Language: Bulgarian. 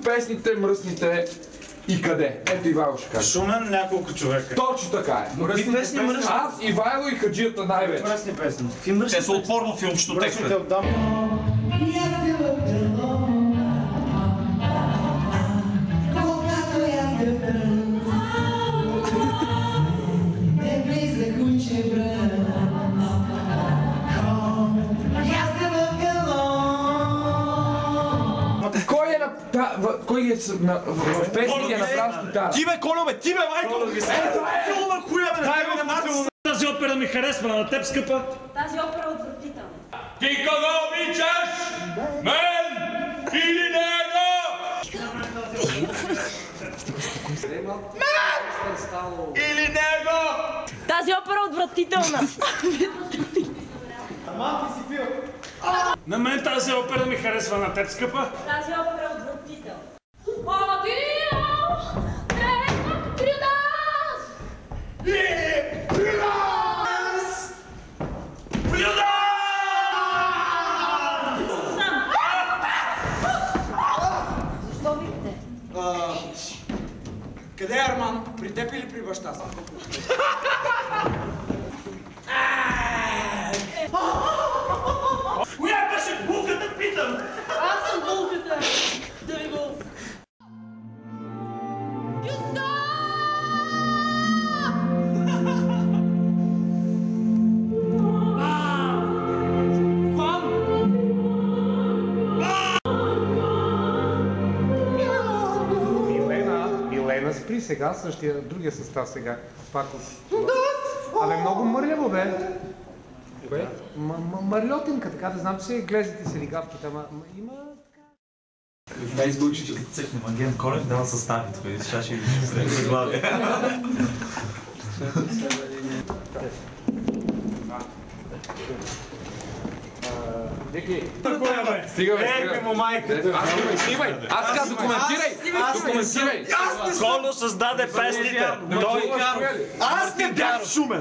Песните, мръсните и къде? Ето Ивайло ще каже. Шумен, няколко човека. Точно така е. Мръсни песни, мръсни. Аз, Ивайло и хаджията най-вече. Мръсни песни. Те са отворно филмчето текстове. Кой е в песните направил с гитара? Ти бе, Колю бе, ти бе, майко! Филма хуя бе, дай бе на. Тази опера ми харесва, на теб скъпа. Тази опера е отвратителна. Ти кого обичаш? Мен или него? Мен или него? Тази опера е отвратителна. На мен тази опера ми харесва, на теб скъпа. Тази опера е отвратителна. Защо викате? Къде е Арман? При теб или при баща си? Коя беше булката, питам? Аз съм булката. Да ви го... Милена, спри сега, същия, другия състав сега. Пак от... Абе, много мърляво бе. Кое? Мърльотинка, така да знам, че се глезите си лигавките, ама има така... В Фейсбук ще цъкнем, агент Колев дава състави, тук сега ще ви заглавя. Ники! Стига бе, стига! Снимай! Аз така документирай! Документирай! Колю създаде песните! Аз не бях Шумен!